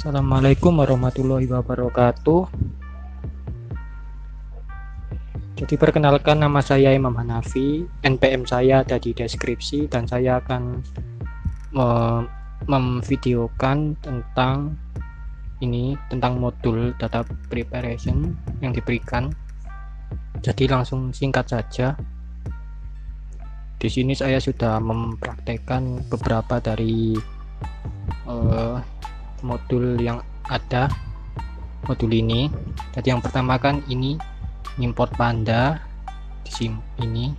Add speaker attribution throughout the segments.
Speaker 1: Assalamualaikum warahmatullahi wabarakatuh. Jadi perkenalkan, nama saya Imam Hanafi, NPM saya ada di deskripsi, dan saya akan memvideokan tentang modul data preparation yang diberikan. Jadi langsung singkat saja. Di sini saya sudah mempraktekkan beberapa dari modul yang ada modul ini. Jadi yang pertama kan ini import Panda di sini. Ini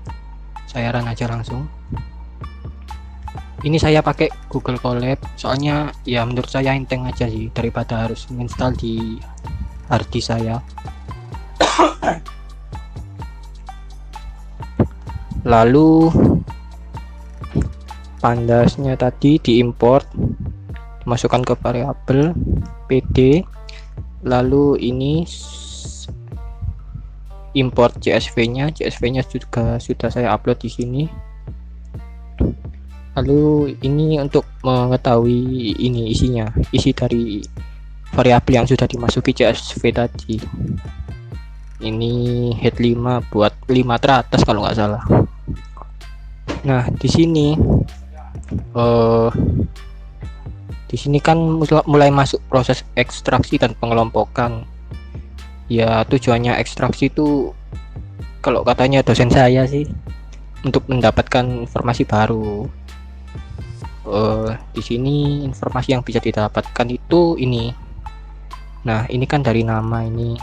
Speaker 1: saya run aja langsung. Ini saya pakai Google Colab, soalnya ya menurut saya enteng aja sih daripada harus install di hard disk saya. Lalu pandasnya tadi diimport, dimasukkan ke variabel pd. Lalu ini import CSV-nya juga sudah saya upload di sini. Lalu ini untuk mengetahui ini isi dari variabel yang sudah dimasuki CSV tadi. Ini head 5 buat 5 teratas kalau nggak salah. Nah, di sini kan mulai masuk proses ekstraksi dan pengelompokan. Ya, tujuannya ekstraksi itu kalau katanya dosen saya sih untuk mendapatkan informasi baru. Di sini informasi yang bisa didapatkan itu ini. Nah, ini kan dari nama ini.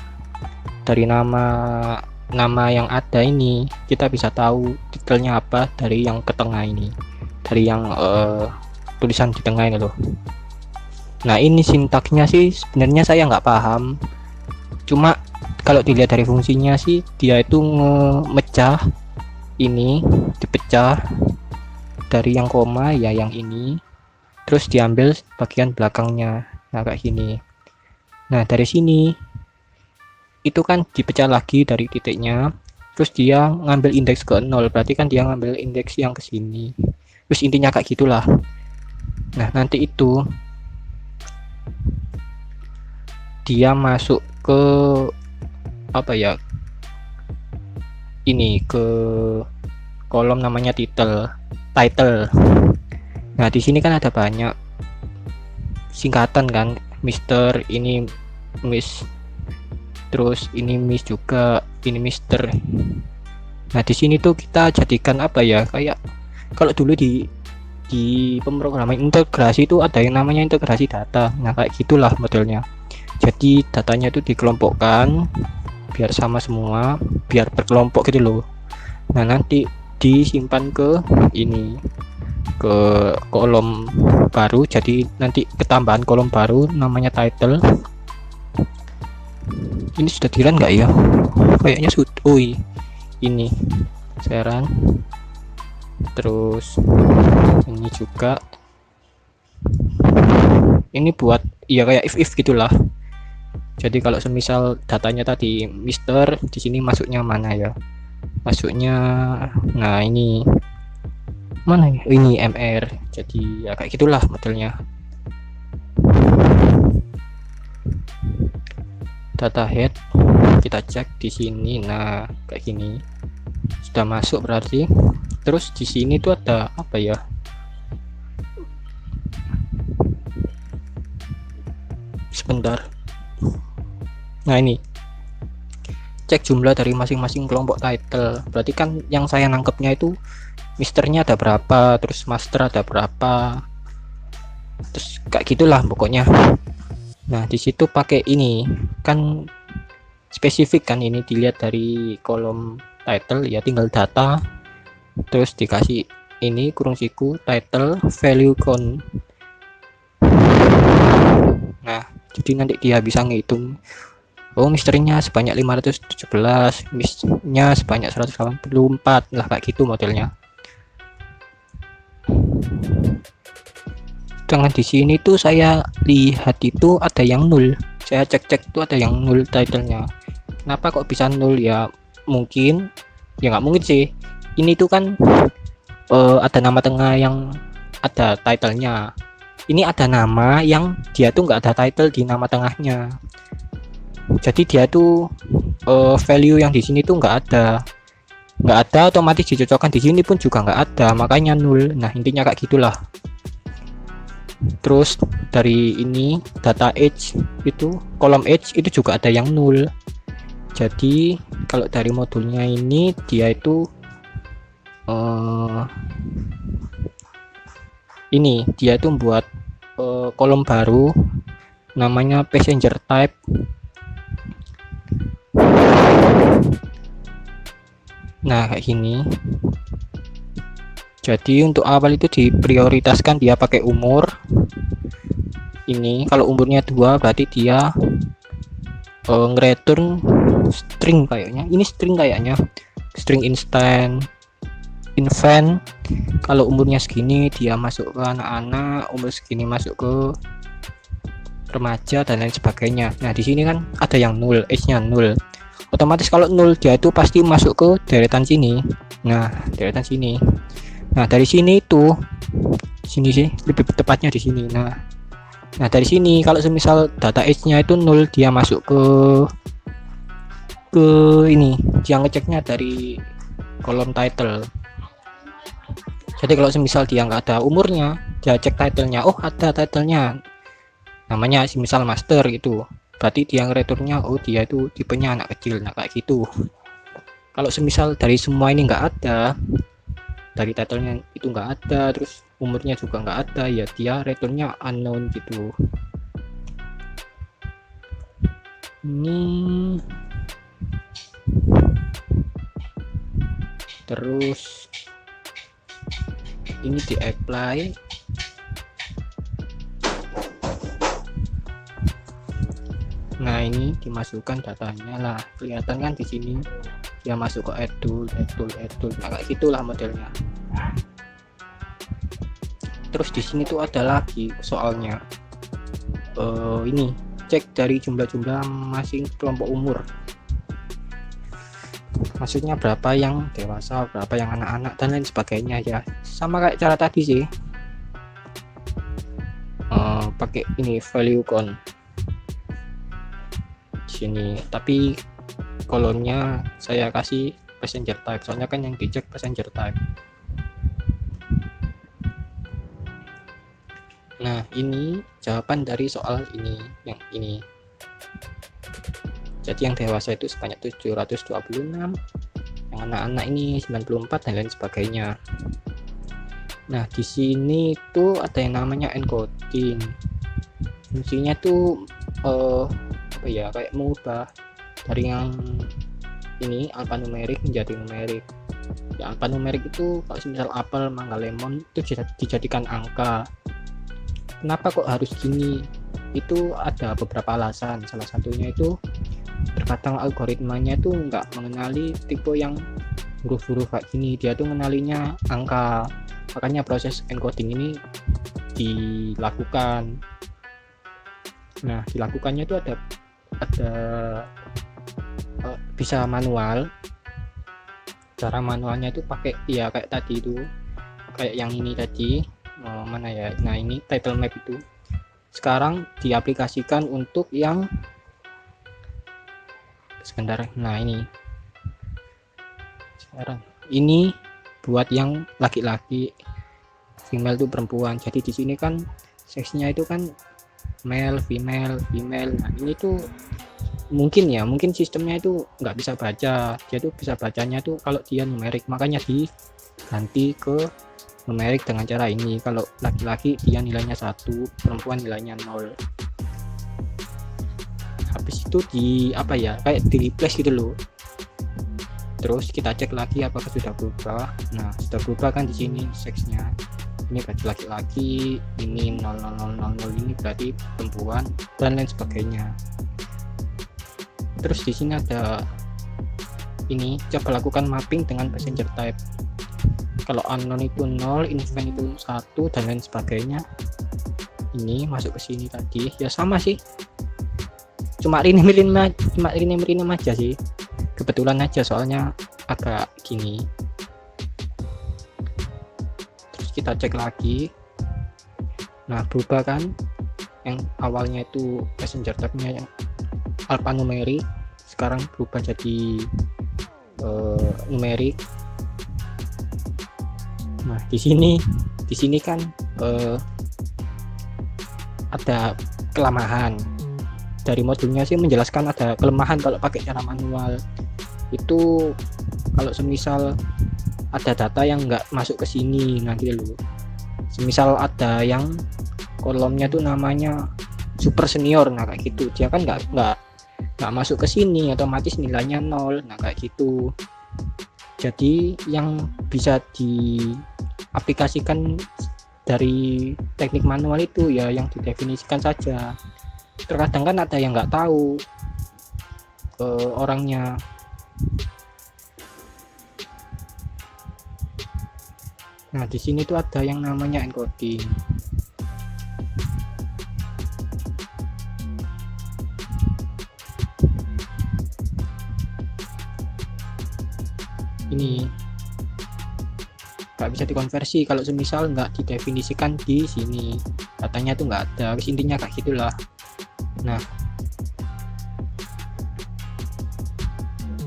Speaker 1: Dari nama yang ada ini kita bisa tahu detailnya apa dari yang ke tengah ini. Dari yang tulisan di tengah ini loh. Nah, ini sintaksnya sih sebenarnya saya nggak paham. Cuma kalau dilihat dari fungsinya sih dia itu memecah ini, dipecah dari yang koma ya yang ini, terus diambil bagian belakangnya. Nah, kayak gini. Nah, dari sini itu kan dipecah lagi dari titiknya, terus dia ngambil indeks ke 0, berarti kan dia ngambil indeks yang ke sini. Terus intinya kayak gitulah. Nah, nanti itu dia masuk ke apa ya, ini ke kolom namanya title. Nah, di sini kan ada banyak singkatan kan, Mister, ini Miss, terus ini Miss juga, ini Mister. Nah, di sini tuh kita jadikan apa ya, kayak kalau dulu di pemrograman integrasi itu ada yang namanya integrasi data. Nah, kayak gitulah modelnya. Jadi datanya itu dikelompokkan biar sama semua, biar berkelompok gitu loh. Nah, nanti disimpan ke ini, ke kolom baru. Jadi nanti ketambahan kolom baru namanya title. Ini sudah di run nggak ya? Kayaknya sudah. Oh, ini saya run. Terus ini juga, ini buat ya kayak if gitulah. Jadi kalau semisal datanya tadi Mister, di sini masuknya mana ya? Masuknya, nah ini mana ya? Ini MR. Jadi ya kayak gitulah modelnya. Data head kita cek di sini. Nah, kayak gini. Sudah masuk berarti. Terus di sini tuh ada apa ya? Sebentar. Nah, ini cek jumlah dari masing-masing kelompok title. Berarti kan yang saya nangkepnya itu misternya ada berapa, terus master ada berapa, terus kayak gitulah pokoknya. Nah, di situ pakai ini kan spesifik kan, ini dilihat dari kolom title ya, tinggal data terus dikasih ini kurung siku title value count. Nah, jadi nanti dia bisa ngitung, oh misterinya sebanyak 517, misnya sebanyak 184 lah, kayak gitu modelnya. Dengan di sini tuh saya lihat itu ada yang 0. Saya cek tuh ada yang 0 titlenya. Kenapa kok bisa 0 ya? Mungkin ya nggak mungkin sih. Ini tuh kan ada nama tengah yang ada titlenya. ini ada nama yang dia tuh nggak ada title di nama tengahnya. Jadi dia tuh value yang di sini tuh nggak ada, otomatis dicocokkan di sini pun juga nggak ada, makanya nol. Nah intinya kayak gitulah. Terus dari ini data age itu, kolom age itu juga ada yang nol. Jadi kalau dari modulnya ini dia itu ini dia tuh buat kolom baru namanya passenger type. Nah kayak gini. Jadi untuk awal itu diprioritaskan dia pakai umur. Ini kalau umurnya 2 berarti dia ngereturn string kayaknya. Ini string kayaknya. String instant infant. Kalau umurnya segini dia masuk ke anak-anak, umur segini masuk ke remaja dan lain sebagainya. Nah di sini kan ada yang nol, age-nya nol. Otomatis kalau nol dia itu pasti masuk ke deretan sini. Nah deretan sini. Nah dari sini itu sini sih lebih tepatnya di sini. Nah dari sini kalau semisal data age-nya itu nol, dia masuk ke ini, dia ngeceknya dari kolom title. Jadi kalau semisal dia nggak ada umurnya, dia cek titlenya, oh ada titlenya, namanya semisal master gitu, berarti dia ngereturnya oh dia itu tipenya anak kecil. Nah kayak gitu. Kalau semisal dari semua ini nggak ada, dari titlenya itu nggak ada, terus umurnya juga nggak ada, ya dia returnnya unknown gitu. Ini terus ini di apply. Nah ini dimasukkan datanya lah, kelihatan kan di sini dia masuk ke add tool. Nah kayak gitulah modelnya. Terus di sini tuh ada lagi soalnya ini cek dari jumlah-jumlah masing kelompok umur, maksudnya berapa yang dewasa, berapa yang anak-anak dan lain sebagainya. Ya sama kayak cara tadi sih, pakai ini value count sini, tapi kolomnya saya kasih passenger type, soalnya kan yang dicek passenger type. Nah ini jawaban dari soal ini, yang ini. Jadi yang dewasa itu sebanyak 726, yang anak-anak ini 94 dan lain sebagainya. Nah di sini tuh ada yang namanya encoding. Fungsinya tuh apa ya, kayak mengubah dari yang ini alphanumerik menjadi numerik. Ya alphanumerik itu kalau misal apel, mangga, lemon itu dijadikan angka. Kenapa kok harus gini? Itu ada beberapa alasan. Salah satunya itu terkadang algoritmanya itu nggak mengenali tipe yang huruf-huruf kayak gini, dia tuh mengenalinya angka. Makanya proses encoding ini dilakukan. Nah dilakukannya itu ada bisa manual. Cara manualnya itu pakai ya kayak tadi itu, kayak yang ini tadi, mana ya, nah ini title map itu sekarang diaplikasikan untuk yang sebentar. Nah ini sekarang ini buat yang laki-laki, female itu perempuan. Jadi di sini kan seksnya itu kan male, female. Nah ini tuh mungkin sistemnya itu nggak bisa baca, dia tuh bisa bacanya tuh kalau dia numerik, makanya diganti ke numerik dengan cara ini. Kalau laki-laki dia nilainya 1, perempuan nilainya 0. Habis itu di apa ya, kayak di replace gitu loh. Terus kita cek lagi apakah sudah berubah. Nah sudah berubah kan di sini seksnya, ini berarti laki-laki, ini 00000 ini berarti perempuan dan lain sebagainya. Terus di sini ada ini, coba lakukan mapping dengan passenger type. Kalau unknown itu 0, infant itu 1 dan lain sebagainya. Ini masuk ke sini tadi ya sama sih, cuma rename aja sih, kebetulan aja soalnya agak gini. Terus kita cek lagi Nah, berubah kan, yang awalnya itu passenger type-nya yang alphanumeric, sekarang berubah jadi numerik. Nah, di sini kan ada kelemahan dari modulnya sih, menjelaskan ada kelemahan kalau pakai cara manual itu. Kalau semisal ada data yang nggak masuk ke sini, nah gitu loh. Semisal ada yang kolomnya tuh namanya super senior, nah kayak gitu, dia kan nggak masuk ke sini, otomatis nilainya 0. Nah kayak gitu. Jadi yang bisa diaplikasikan dari teknik manual itu ya yang didefinisikan saja. Terkadang kan ada yang nggak tahu orangnya. Nah, di sini tuh ada yang namanya encoding. Ini nggak bisa dikonversi kalau semisal nggak didefinisikan di sini, datanya tuh nggak ada. Intinya kayak gitulah. Nah,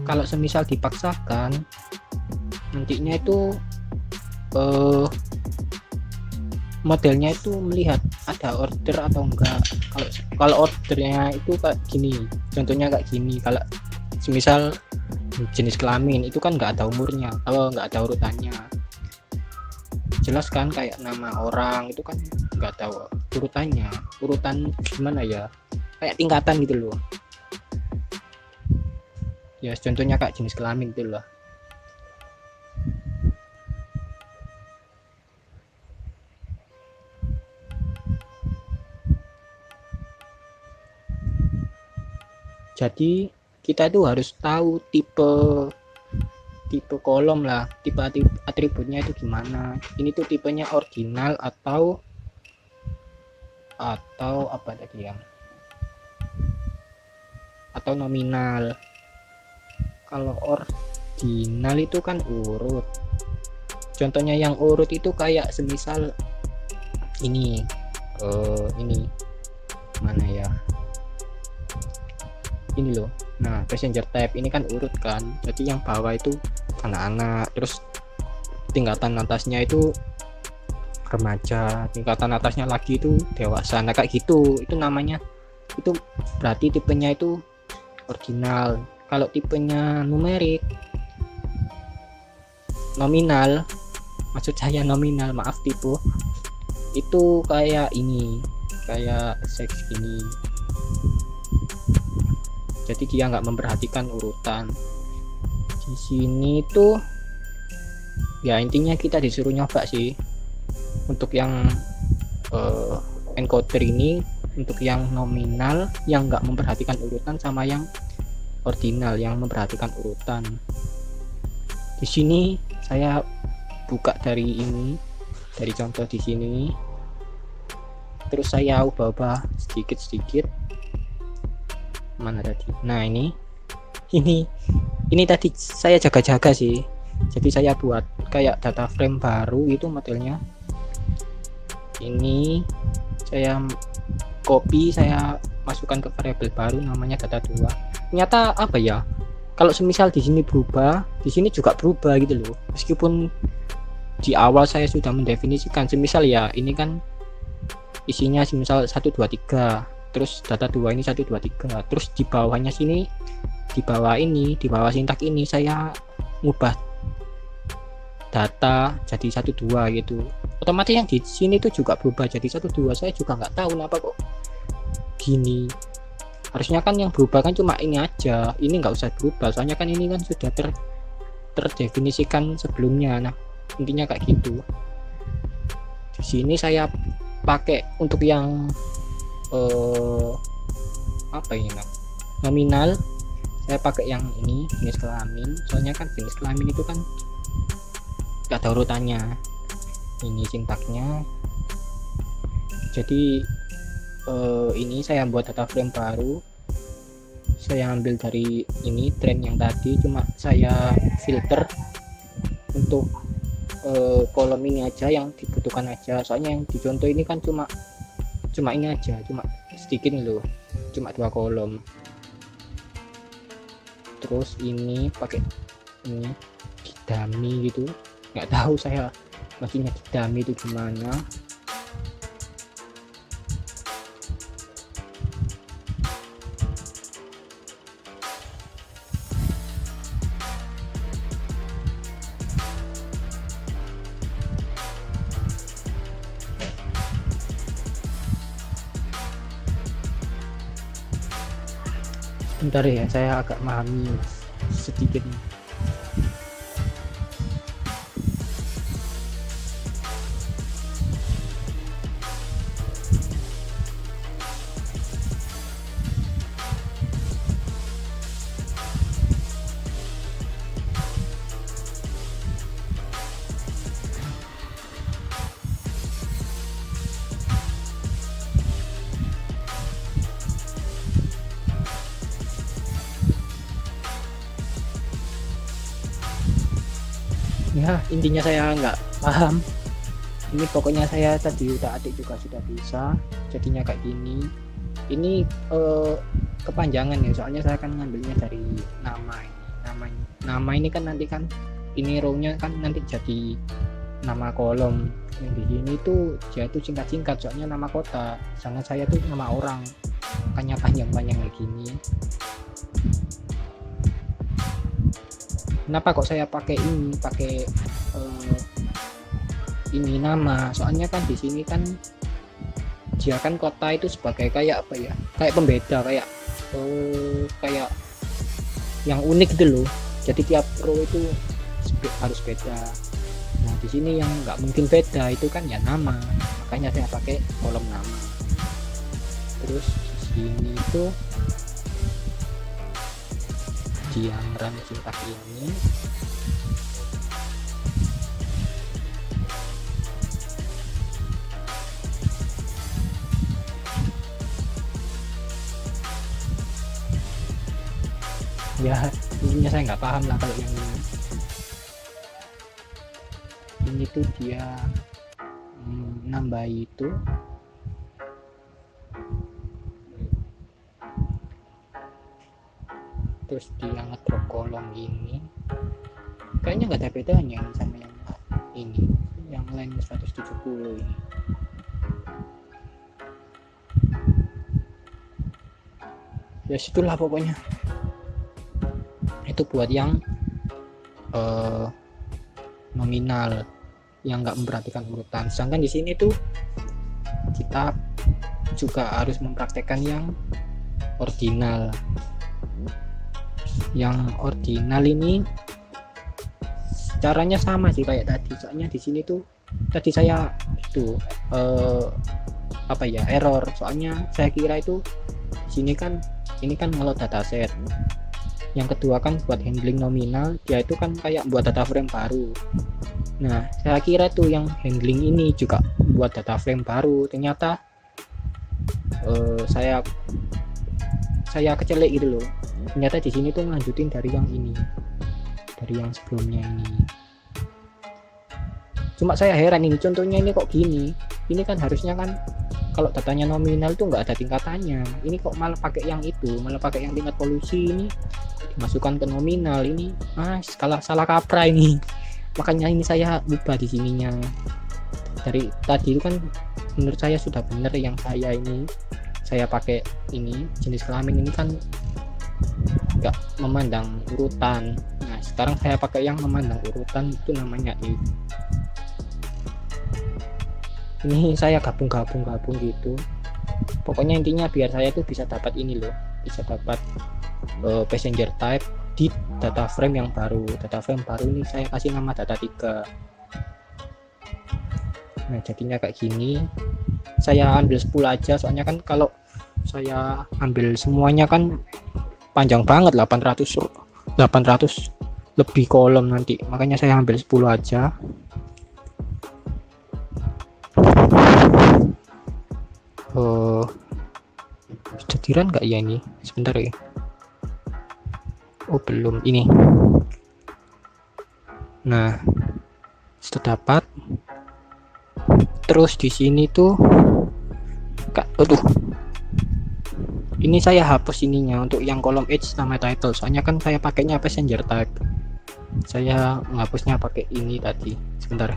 Speaker 1: kalau semisal dipaksakan, nantinya itu modelnya itu melihat ada order atau enggak. Kalau ordernya itu kayak gini, contohnya kayak gini. Kalau semisal jenis kelamin itu kan nggak ada umurnya, kalau nggak ada urutannya, jelas kan, kayak nama orang itu kan nggak tahu urutannya, urutan gimana ya, kayak tingkatan gitu loh ya. Contohnya kayak jenis kelamin gitu loh. Jadi kita itu harus tahu tipe kolom lah, tipe atributnya itu gimana. Ini tuh tipenya ordinal atau apa tadi yang, atau nominal. Kalau ordinal itu kan urut. Contohnya yang urut itu kayak semisal ini mana ya, ini loh. Nah, passenger type ini kan urut kan, jadi yang bawah itu anak-anak, terus tingkatan atasnya itu remaja, tingkatan atasnya lagi itu dewasa. Nah kayak gitu, itu namanya, itu berarti tipenya itu ordinal. Kalau tipenya numerik, nominal, maksud saya nominal, maaf, tipe itu kayak ini, kayak seks ini. Jadi dia nggak memperhatikan urutan. Di sini tuh ya intinya kita disuruh nyoba sih untuk yang encoder ini, untuk yang nominal yang nggak memperhatikan urutan, sama yang ordinal yang memperhatikan urutan. Di sini saya buka dari ini, dari contoh di sini, terus saya ubah-ubah sedikit-sedikit. Mana tadi? Nah ini tadi saya jaga-jaga sih. Jadi saya buat kayak data frame baru itu modelnya. Ini saya copy, saya masukkan ke variabel baru namanya data2. Ternyata apa ya? Kalau semisal di sini berubah, di sini juga berubah gitu loh. Meskipun di awal saya sudah mendefinisikan, semisal ya ini kan isinya semisal 1 2 3. Terus data 2 ini 1 2 3, terus di bawahnya sini, di bawah ini, di bawah sintak ini saya ngubah data jadi 1 2 gitu. Otomatis yang di sini tuh juga berubah jadi 1 2. Saya juga nggak tahu kenapa kok gini. Harusnya kan yang berubah kan cuma ini aja, ini nggak usah berubah, soalnya kan ini kan sudah terdefinisikan sebelumnya. Nah intinya kayak gitu. Di sini saya pakai untuk yang apa ini nominal, saya pakai yang ini jenis kelamin, soalnya kan jenis kelamin itu kan gak ada urutannya. Ini sintaknya. Jadi ini saya buat data frame baru, saya ambil dari ini trend yang tadi, cuma saya filter untuk kolom ini aja yang dibutuhkan aja, soalnya yang dicontoh ini kan cuma ini aja, cuma sedikit loh, cuma 2 kolom. Terus ini pakai ini dummy gitu, nggak tahu saya maksudnya dummy itu gimana. Bentar ya, saya agak memahami sedikit. Ya intinya saya nggak paham ini, pokoknya saya tadi udah adik juga sudah bisa, jadinya kayak gini. Ini kepanjangan ya, soalnya saya kan ngambilnya dari nama ini. Nama ini kan nanti kan ini row-nya kan nanti jadi nama kolom. Yang di sini tuh dia tuh singkat-singkat, soalnya nama kota, sedangkan saya tuh nama orang, makanya panjang-panjang kayak gini. Kenapa kok saya pakai ini, pakai ini nama, soalnya kan di sini kan dia kan kota itu sebagai kayak apa ya, kayak pembeda, kayak yang unik gitu loh, jadi tiap row itu harus beda. Nah di sini yang nggak mungkin beda itu kan ya nama, makanya saya pakai kolom nama. Terus di sini itu diagram singkat ini ya, intinya saya nggak paham lah kalau yang ini tuh dia nambah itu. Terus dia ngedrop kolom ini, kayaknya nggak ada bedanya sama yang ini, yang lain 170 ini. Ya situlah pokoknya, itu buat yang nominal, yang nggak memperhatikan urutan. Sedangkan di sini tuh kita juga harus mempraktekkan yang ordinal. Yang ordinal ini caranya sama sih kayak tadi, soalnya di sini tuh tadi saya itu error, soalnya saya kira itu di sini kan ini kan ngeload dataset. Yang kedua kan buat handling nominal, dia itu kan kayak buat data frame baru. Nah saya kira tuh yang handling ini juga buat data frame baru, ternyata saya kecelik gitu loh. Ternyata di sini tuh ngelanjutin dari yang ini, dari yang sebelumnya ini. Cuma saya heran ini contohnya ini kok gini. Ini kan harusnya kan kalau datanya nominal tuh nggak ada tingkatannya. Ini kok malah pakai yang itu, malah pakai yang tingkat polusi ini dimasukkan ke nominal. Ini salah kaprah ini. Makanya ini saya ubah di sininya. Dari tadi itu kan menurut saya sudah benar yang saya pakai ini jenis kelamin ini kan nggak memandang urutan. Nah sekarang saya pakai yang memandang urutan, itu namanya ini saya gabung gitu. Pokoknya intinya biar saya tuh bisa dapat ini loh, bisa dapat passenger type di data frame yang baru. Data frame baru ini saya kasih nama data 3. Nah jadinya kayak gini. Saya ambil 10 aja, soalnya kan kalau saya ambil semuanya kan panjang banget, 800 lebih kolom nanti, makanya saya ambil 10 aja. Jadiran nggak ya ini, sebentar ya. Oh belum ini. Nah sudah dapat. Terus di sini tuh aduh, ini saya hapus ininya untuk yang kolom H nama title, soalnya kan saya pakainya passenger type. Saya menghapusnya pakai ini tadi. Sebentar,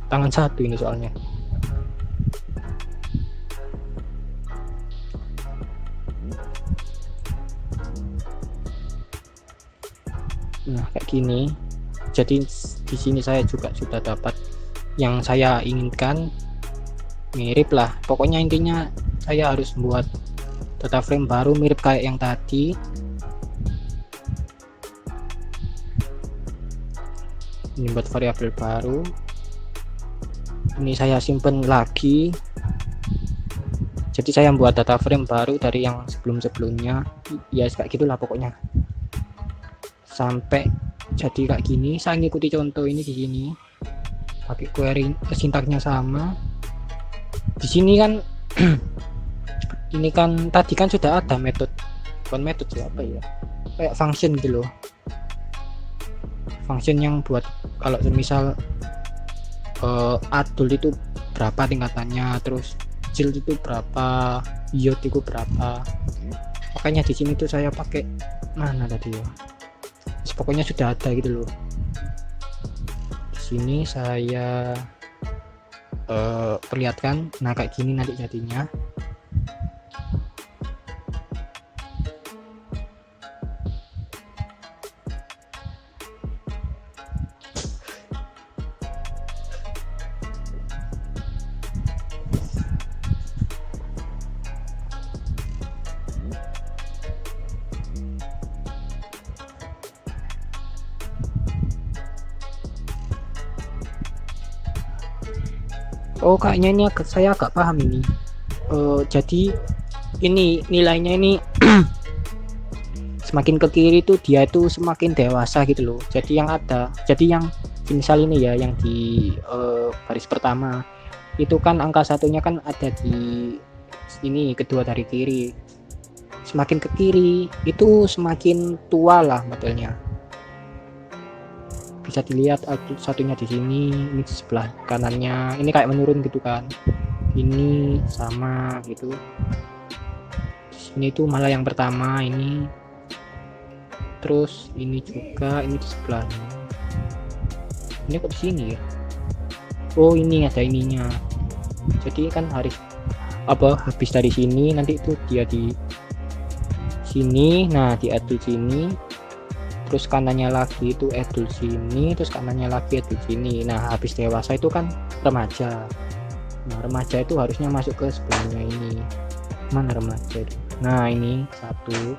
Speaker 1: tangan satu ini soalnya. Nah kayak gini. Jadi di sini saya juga sudah dapat yang saya inginkan, mirip lah pokoknya. Intinya saya harus buat data frame baru mirip kayak yang tadi. Ini buat variabel baru, ini saya simpen lagi. Jadi saya buat data frame baru dari yang sebelumnya ya, kayak gitulah pokoknya sampai jadi kayak gini. Saya ngikuti contoh ini di sini, pakai query, sintaknya sama. Di sini kan ini kan tadi kan sudah ada metode, bukan metode apa ya, kayak function gitu loh. Function yang buat kalau misal adult itu berapa tingkatannya, terus child itu berapa, youth itu berapa. Makanya di sini tuh saya pakai mana tadi ya, pokoknya sudah ada gitu loh. Di sini saya perlihatkan. Nah kayak gini nanti jadinya. Oh kayaknya ini saya agak paham ini. Jadi ini nilainya ini semakin ke kiri tuh dia itu semakin dewasa gitu loh. Jadi yang ada, jadi yang misal ini ya, yang di baris pertama itu kan angka satunya kan ada di ini, kedua dari kiri. Semakin ke kiri itu semakin tua lah modelnya. Bisa dilihat satunya di sini, ini di sebelah kanannya ini kayak menurun gitu kan, ini sama gitu. Di sini tuh malah yang pertama ini, terus ini juga, ini di sebelahnya. Ini kok di sini ya? Oh ini ada ininya. Jadi kan harus apa, habis dari sini nanti itu dia di sini, nah di adult sini, terus kanannya lagi itu adult sini, terus kanannya lagi adult sini. Nah habis dewasa itu kan remaja. Nah remaja itu harusnya masuk ke sebelahnya ini. Mana remaja itu? Nah ini satu,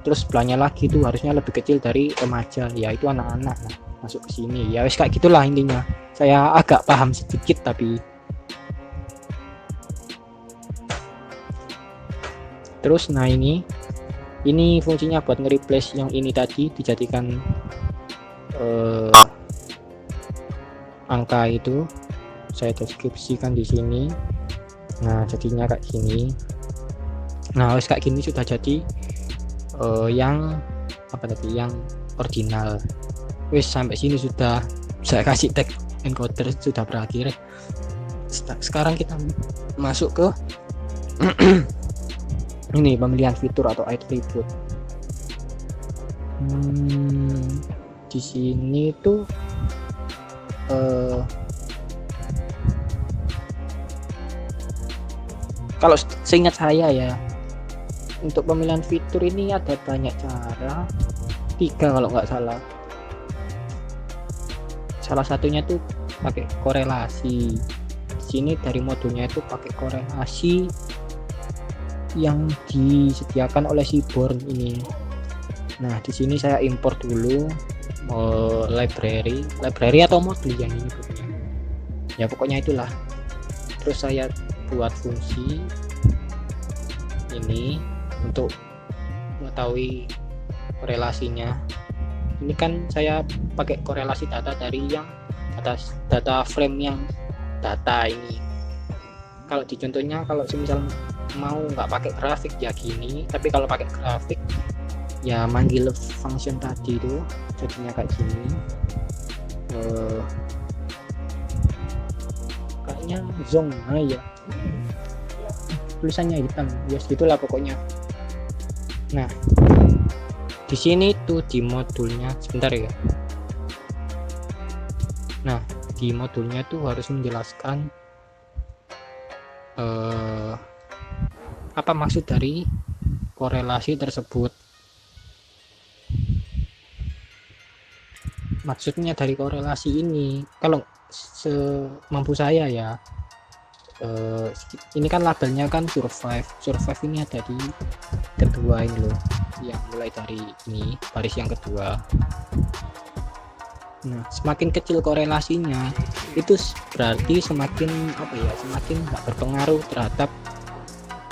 Speaker 1: terus sebelahnya lagi itu harusnya lebih kecil dari remaja, yaitu anak-anak. Nah, masuk ke sini ya, wes kayak gitulah intinya. Saya agak paham sedikit tapi. Terus nah ini fungsinya buat nge-replace yang ini tadi, dijadikan angka itu. Saya deskripsikan di sini. Nah jadinya kayak gini. Nah wes kayak gini sudah jadi yang apa tadi, yang original. Wes sampai sini sudah saya kasih tag encoder, sudah berakhir. Sekarang kita masuk ke ini pemilihan fitur atau attribute. Di sini tuh kalau seingat saya ya, untuk pemilihan fitur ini ada banyak cara, 3 kalau nggak salah. Salah satunya tuh pakai korelasi. Di sini dari modulnya itu pakai korelasi yang disediakan oleh si Born ini. Nah di sini saya import dulu library atau modul yang ini pokoknya. Ya pokoknya itulah. Terus saya buat fungsi ini untuk mengetahui korelasinya. Ini kan saya pakai korelasi data dari yang atas data frame yang data ini. Kalau di contohnya, kalau misal mau nggak pakai grafik ya gini, tapi kalau pakai grafik ya manggil function tadi itu jadinya kayak gini. Kayaknya zong ya, tulisannya hitam ya, segitulah pokoknya. Nah di sini tuh di modulnya, sebentar ya. Nah di modulnya tuh harus menjelaskan apa maksud dari korelasi tersebut. Maksudnya dari korelasi ini, kalau semampu saya ya, ini kan labelnya kan survive ini ada di kedua ini loh, yang mulai dari ini baris yang kedua. Nah semakin kecil korelasinya itu berarti semakin apa ya, semakin nggak berpengaruh terhadap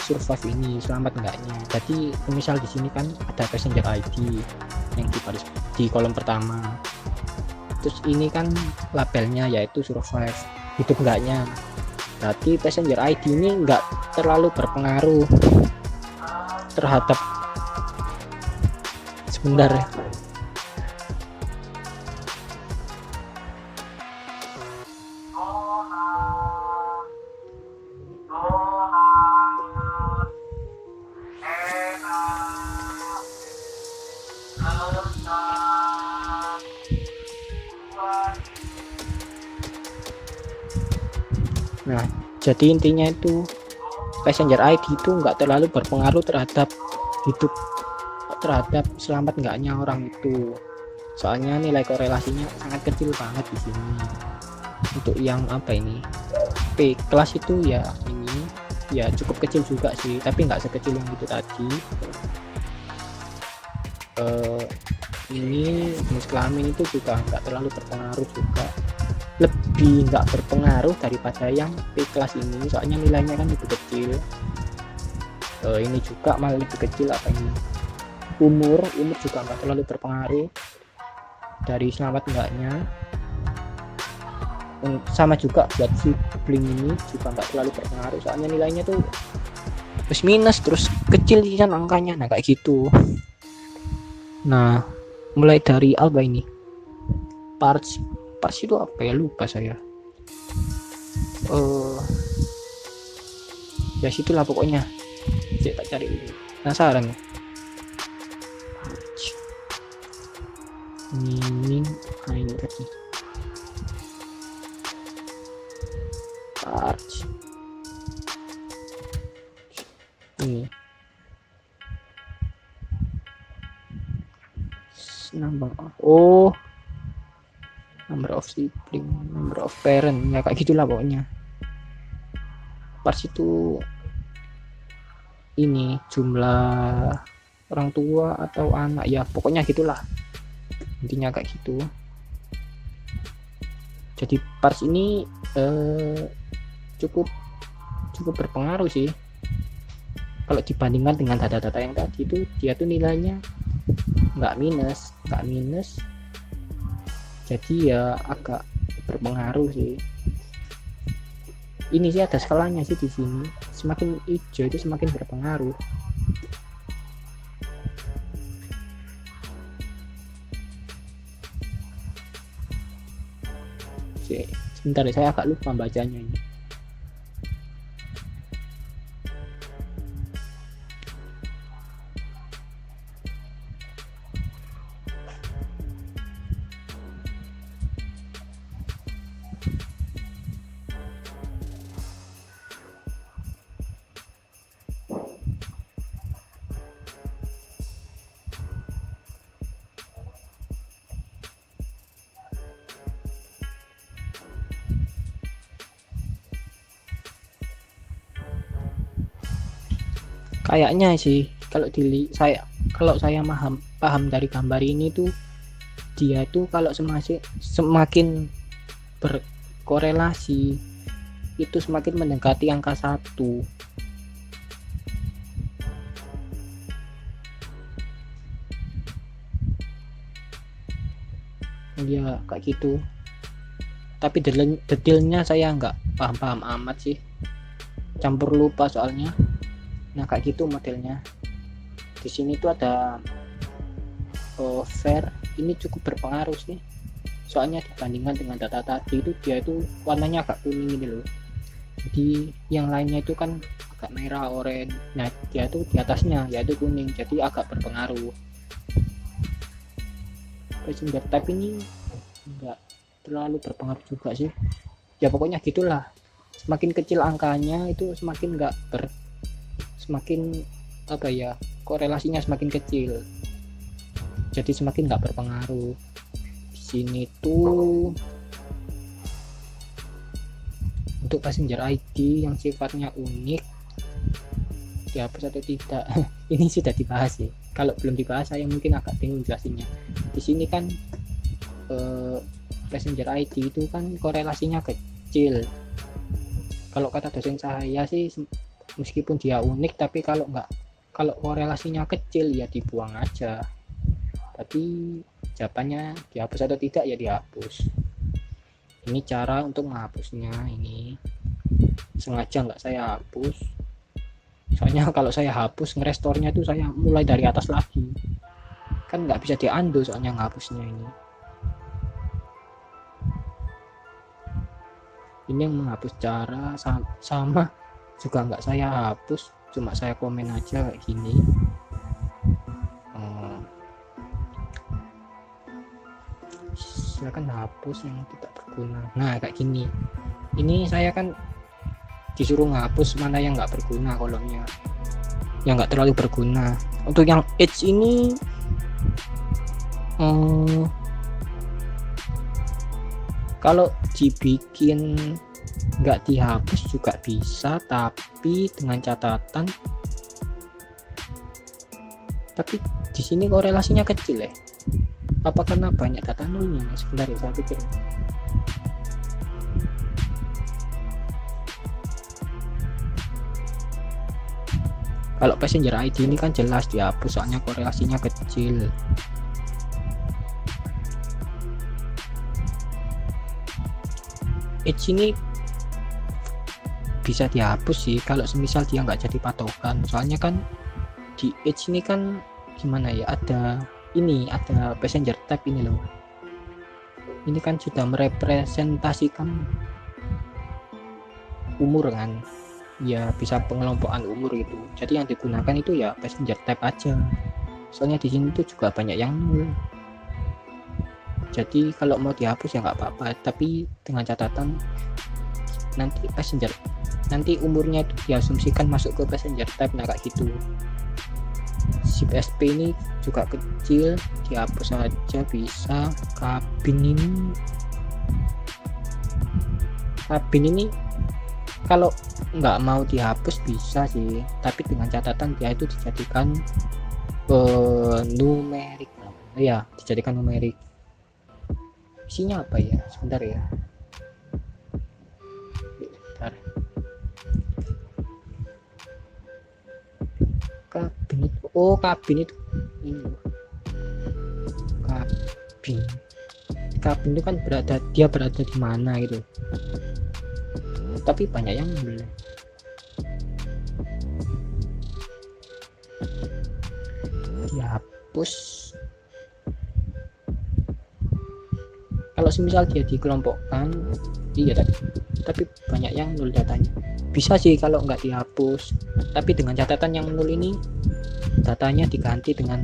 Speaker 1: survive ini, selamat enggaknya. Jadi misal di sini kan ada passenger ID yang di baris di kolom pertama, terus ini kan labelnya yaitu survive, hidup enggaknya. Berarti passenger ID ini enggak terlalu berpengaruh terhadap, sebentar ya. Nah jadi intinya itu passenger ID itu nggak terlalu berpengaruh terhadap hidup, terhadap selamat enggaknya orang itu, soalnya nilai korelasinya sangat kecil banget di sini. Untuk yang apa ini P kelas itu ya, ini ya cukup kecil juga sih, tapi nggak sekecil yang itu tadi. Ini jenis kelamin itu juga nggak terlalu berpengaruh juga, lebih nggak berpengaruh daripada yang P kelas ini, soalnya nilainya kan lebih kecil. Ini juga malah lebih kecil, apa ini, umur juga nggak terlalu berpengaruh dari selamat enggaknya. Sama juga buat sibling ini juga nggak terlalu berpengaruh, soalnya nilainya tuh plus minus terus kecil kan angkanya. Nah kayak gitu. Nah mulai dari apa ini, parts itu apa ya, lupa saya. Ya situlah pokoknya, saya tak cari dulu, penasaran. Ini tadi parts ini number of sibling, number of parent, ya kayak gitulah pokoknya. Parts itu ini jumlah orang tua atau anak, ya pokoknya gitulah intinya kayak gitu. Jadi parts ini cukup berpengaruh sih kalau dibandingkan dengan data-data yang tadi itu. Dia tuh nilainya nggak minus, jadi ya agak berpengaruh sih. Ini sih ada skalanya sih di sini, semakin hijau itu semakin berpengaruh. Sebentar ya, saya agak lupa bacanya ini. Kayaknya sih kalau saya paham dari gambar ini tuh, dia tuh kalau semakin berkorelasi itu semakin mendekati angka 1. Ya kayak gitu, tapi detailnya saya nggak paham amat sih, campur lupa soalnya. Nah kayak gitu modelnya. Di sini tuh ada fair ini cukup berpengaruh sih, soalnya dibandingkan dengan data tadi itu dia itu warnanya agak kuning ini loh, jadi yang lainnya itu kan agak merah oranye, nah dia tuh di atasnya yaitu kuning, jadi agak berpengaruh. Passenger type ini enggak terlalu berpengaruh juga sih, ya pokoknya gitulah, semakin kecil angkanya itu semakin semakin apa ya, korelasinya semakin kecil, jadi semakin nggak berpengaruh. Di sini tuh untuk passenger ID yang sifatnya unik dihapus atau tidak ini sudah dibahas sih, kalau belum dibahas saya mungkin agak bingung jelasinnya. Di sini kan passenger ID itu kan korelasinya kecil, kalau kata dosen saya sih meskipun dia unik tapi kalau korelasinya kecil ya dibuang aja. Tapi jawabannya dihapus atau tidak ya dihapus. Ini cara untuk menghapusnya, ini sengaja nggak saya hapus, soalnya kalau saya hapus ngerestornya itu saya mulai dari atas lagi, kan nggak bisa di-undo soalnya menghapusnya ini yang menghapus cara sama juga nggak saya hapus, cuma saya komen aja kayak gini. Silakan hapus yang tidak berguna. Nah kayak gini, ini saya kan disuruh ngapus mana yang nggak berguna, kolomnya yang nggak terlalu berguna. Untuk yang H ini kalau dibikin nggak dihapus juga bisa, tapi dengan catatan di sini korelasinya kecil ya, apa karena banyak data nolnya? Sebentar ya, saya pikir. Kalau passenger ID ini kan jelas dihapus soalnya korelasinya kecil. H ini bisa dihapus sih kalau semisal dia nggak jadi patokan, soalnya kan di H ini kan gimana ya, ada passenger type ini loh, ini kan sudah merepresentasikan umur kan ya, bisa pengelompokan umur itu, jadi yang digunakan itu ya passenger type aja, soalnya di sini tuh juga banyak yang nol, jadi kalau mau dihapus ya nggak apa-apa, tapi dengan catatan nanti umurnya itu diasumsikan masuk ke passenger type. Nah kayak gitu. Sip SP ini juga kecil, dihapus saja bisa. Kabin ini kalau nggak mau dihapus bisa sih, tapi dengan catatan dia itu dijadikan numerik ya, dijadikan numerik. Isinya apa ya, sebentar ya, kabin itu ini, kabin itu kan berada di mana gitu, tapi banyak yang beli. Dihapus kalau semisal dia dikelompokkan, iya tapi banyak yang nol datanya, bisa sih kalau nggak dihapus, tapi dengan catatan yang nol ini datanya diganti dengan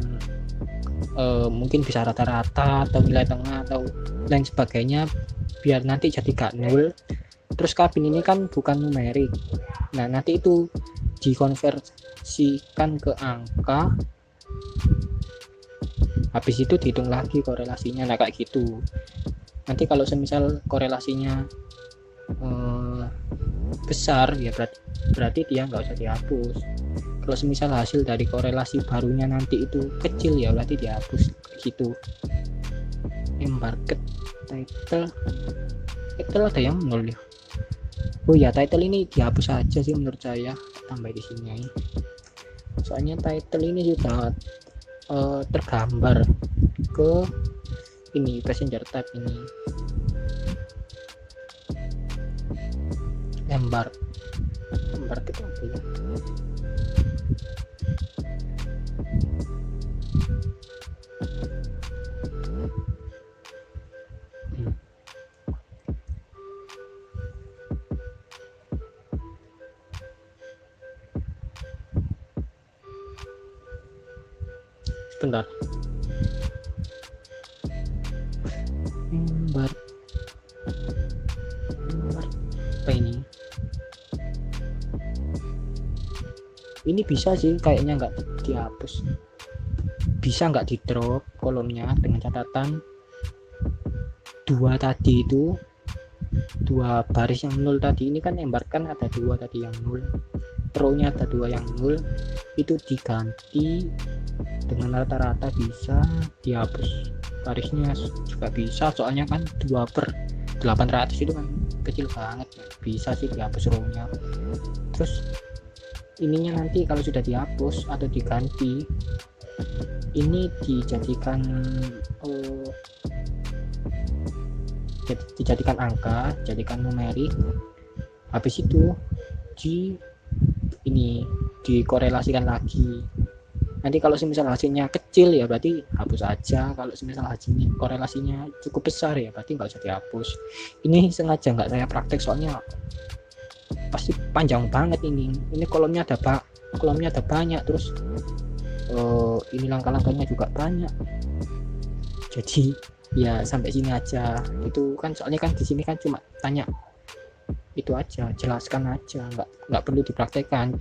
Speaker 1: mungkin bisa rata-rata atau nilai tengah atau lain sebagainya, biar nanti jadi gak nol. Terus kabin ini kan bukan numerik, nah nanti itu dikonversikan ke angka, habis itu dihitung lagi korelasinya. Nah kayak gitu. Nanti kalau semisal korelasinya besar ya berarti dia nggak usah dihapus. Kalau semisal hasil dari korelasi barunya nanti itu kecil ya berarti dihapus gitu. Embarked title ada yang nol ya. Oh ya, title ini dihapus aja sih menurut saya, tambah di sini. Soalnya title ini sudah tergambar ke ini passenger type ini. Embarked itu apa ya? bentar. Member apa ini bisa sih kayaknya, nggak dihapus, bisa nggak di drop kolomnya, dengan catatan dua tadi itu, dua baris yang nol tadi ini kan embarkan ada dua tadi yang nol, row-nya ada dua yang nol, itu diganti dengan rata-rata, bisa dihapus barisnya juga bisa, soalnya kan 2/800 itu kan kecil banget, bisa sih dihapus row-nya. Terus ininya nanti kalau sudah dihapus atau diganti, ini dijadikan dijadikan angka, jadikan numerik, habis itu dikorelasikan lagi. Nanti kalau semisal hasilnya kecil ya berarti hapus aja, kalau semisal hasilnya korelasinya cukup besar ya berarti nggak usah dihapus. Ini sengaja nggak saya praktek soalnya pasti panjang banget ini kolomnya ada banyak, terus ini langkah-langkahnya juga banyak, jadi ya sampai sini aja. Itu kan soalnya kan di sini kan cuma tanya itu aja, jelaskan aja, nggak perlu dipraktekkan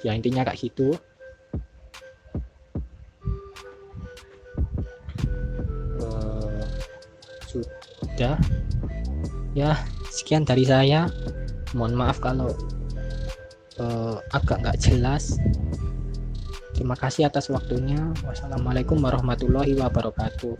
Speaker 1: ya, intinya kayak gitu. Sudah ya, sekian dari saya, mohon maaf kalau agak nggak jelas. Terima kasih atas waktunya. Wassalamualaikum warahmatullahi wabarakatuh.